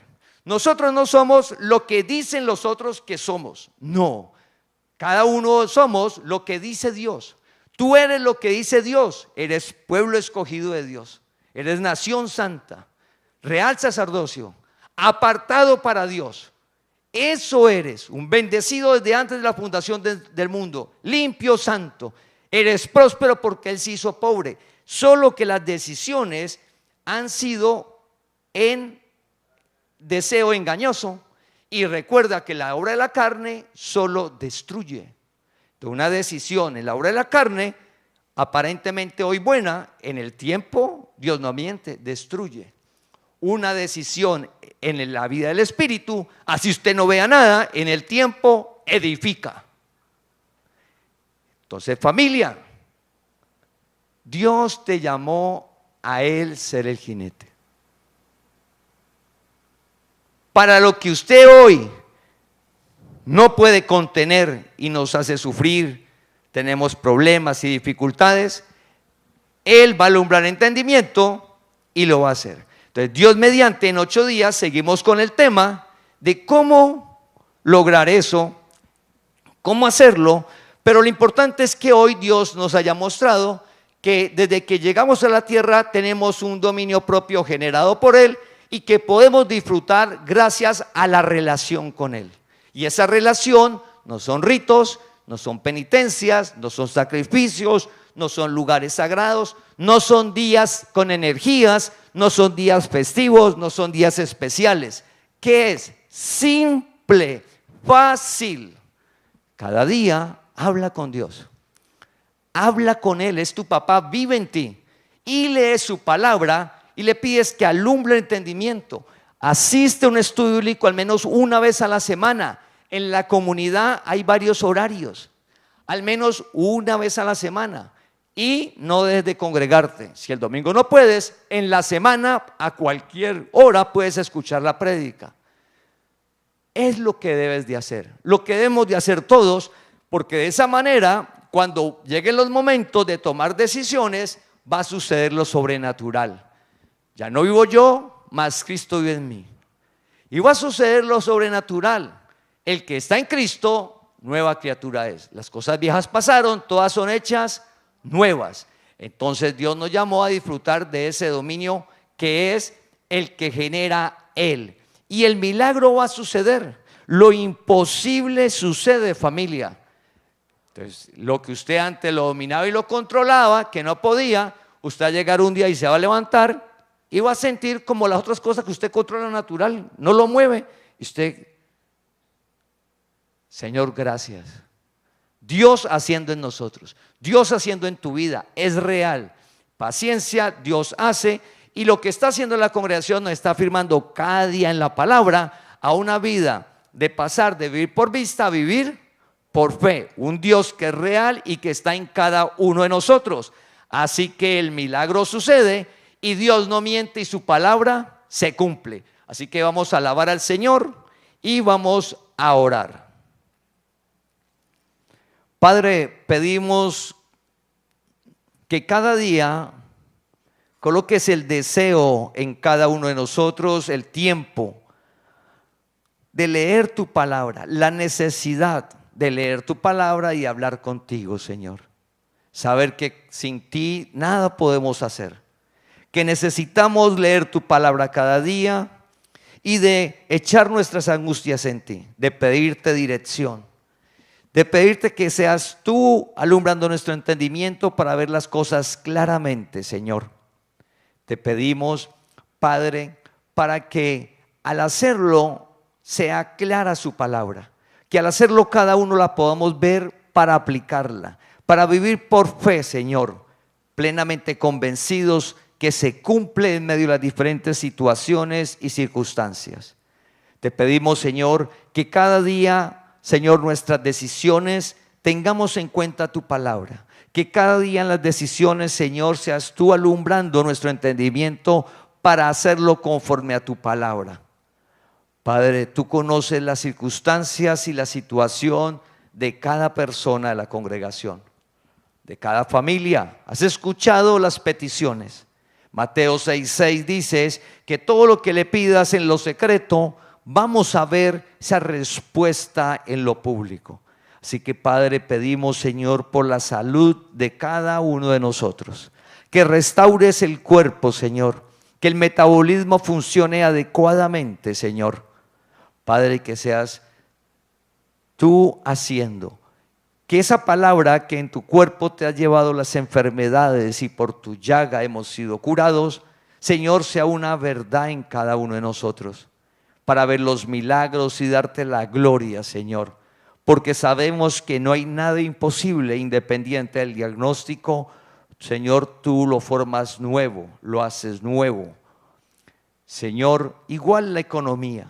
nosotros no somos lo que dicen los otros que somos, no. Cada uno somos lo que dice Dios. Tú eres lo que dice Dios. Eres pueblo escogido de Dios. Eres nación santa, real sacerdocio, apartado para Dios. Eso eres, un bendecido desde antes de la fundación del mundo, limpio, santo. Eres próspero porque Él se hizo pobre. Solo que las decisiones han sido en deseo engañoso. Y recuerda que la obra de la carne solo destruye. De una decisión en la obra de la carne, aparentemente hoy buena, en el tiempo, Dios no miente, destruye. Una decisión en la vida del Espíritu, así usted no vea nada, en el tiempo edifica. Entonces, familia, Dios te llamó a Él ser el jinete. Para lo que usted hoy no puede contener y nos hace sufrir, tenemos problemas y dificultades, Él va a alumbrar entendimiento y lo va a hacer. Entonces, Dios mediante, en 8 días seguimos con el tema de cómo lograr eso, cómo hacerlo, pero lo importante es que hoy Dios nos haya mostrado que desde que llegamos a la tierra tenemos un dominio propio generado por Él y que podemos disfrutar gracias a la relación con Él. Y esa relación no son ritos, no son penitencias, no son sacrificios, no son lugares sagrados, no son días con energías, no son días festivos, no son días especiales. ¿Qué es? Simple, fácil. Cada día habla con Dios. Habla con Él, es tu papá, vive en ti. Y lee su palabra y le pides que alumbre el entendimiento. Asiste a un estudio bíblico al menos una vez a la semana. En la comunidad hay varios horarios, al menos una vez a la semana. Y no dejes de congregarte. Si el domingo no puedes, en la semana a cualquier hora puedes escuchar la prédica. Es lo que debes de hacer, lo que debemos de hacer todos, porque de esa manera, cuando lleguen los momentos de tomar decisiones, va a suceder lo sobrenatural. Ya no vivo yo, mas Cristo vive en mí. Y va a suceder lo sobrenatural. El que está en Cristo, nueva criatura es. Las cosas viejas pasaron, todas son hechas nuevas. Entonces Dios nos llamó a disfrutar de ese dominio que es el que genera Él. Y el milagro va a suceder. Lo imposible sucede, familia. Entonces, lo que usted antes lo dominaba y lo controlaba, que no podía, usted va a llegar un día y se va a levantar y va a sentir como las otras cosas que usted controla natural, no lo mueve. Y usted, Señor, gracias. Dios haciendo en nosotros, Dios haciendo en tu vida, es real. Paciencia, Dios hace. Y lo que está haciendo la congregación nos está afirmando cada día en la palabra a una vida de pasar de vivir por vista a vivir por fe. Un Dios que es real y que está en cada uno de nosotros. Así que el milagro sucede y Dios no miente y su palabra se cumple. Así que vamos a alabar al Señor y vamos a orar. Padre, pedimos que cada día coloques el deseo en cada uno de nosotros, el tiempo de leer tu palabra, la necesidad de leer tu palabra y hablar contigo, Señor. Saber que sin ti nada podemos hacer, que necesitamos leer tu palabra cada día y de echar nuestras angustias en ti, de pedirte dirección, de pedirte que seas tú alumbrando nuestro entendimiento para ver las cosas claramente, Señor. Te pedimos, Padre, para que al hacerlo sea clara su palabra, que al hacerlo cada uno la podamos ver para aplicarla, para vivir por fe, Señor, plenamente convencidos que se cumple en medio de las diferentes situaciones y circunstancias. Te pedimos, Señor, que cada día, Señor, nuestras decisiones tengamos en cuenta tu palabra, que cada día en las decisiones, Señor, seas tú alumbrando nuestro entendimiento para hacerlo conforme a tu palabra. Padre, tú conoces las circunstancias y la situación de cada persona de la congregación, de cada familia. Has escuchado las peticiones. Mateo 6:6 dices que todo lo que le pidas en lo secreto, vamos a ver esa respuesta en lo público. Así que, Padre, pedimos, Señor, por la salud de cada uno de nosotros, que restaures el cuerpo, Señor, que el metabolismo funcione adecuadamente, Señor. Padre, que seas tú haciendo que esa palabra que en tu cuerpo te ha llevado las enfermedades y por tu llaga hemos sido curados, Señor, sea una verdad en cada uno de nosotros, para ver los milagros y darte la gloria, Señor, porque sabemos que no hay nada imposible independiente del diagnóstico. Señor, tú lo formas nuevo, lo haces nuevo. Señor, igual la economía,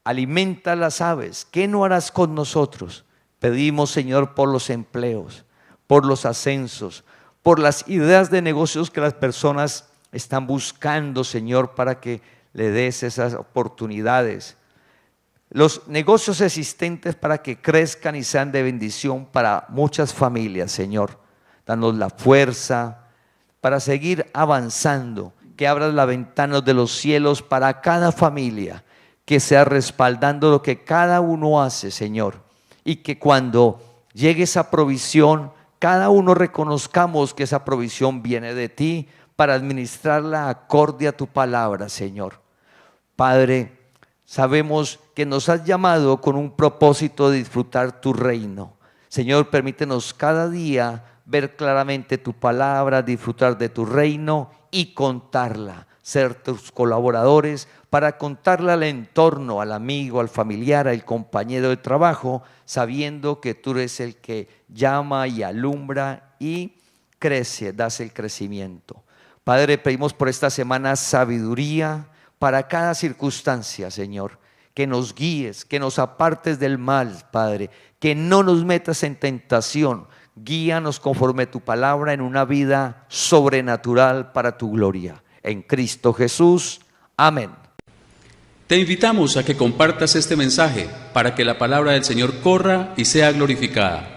alimenta las aves, ¿qué no harás con nosotros? Pedimos, Señor, por los empleos, por los ascensos, por las ideas de negocios que las personas están buscando, Señor, para que le des esas oportunidades. Los negocios existentes para que crezcan y sean de bendición para muchas familias, Señor. Danos la fuerza para seguir avanzando, que abras las ventanas de los cielos para cada familia, que sea respaldando lo que cada uno hace, Señor, y que cuando llegue esa provisión, cada uno reconozcamos que esa provisión viene de ti para administrarla acorde a tu palabra, Señor. Padre, sabemos que nos has llamado con un propósito de disfrutar tu reino. Señor, permítenos cada día ver claramente tu palabra, disfrutar de tu reino y contarla, ser tus colaboradores para contarla al entorno, al amigo, al familiar, al compañero de trabajo, sabiendo que tú eres el que llama y alumbra y crece, das el crecimiento. Padre, pedimos por esta semana sabiduría para cada circunstancia, Señor, que nos guíes, que nos apartes del mal, Padre, que no nos metas en tentación. Guíanos conforme a tu palabra en una vida sobrenatural para tu gloria. En Cristo Jesús, amén. Te invitamos a que compartas este mensaje para que la palabra del Señor corra y sea glorificada.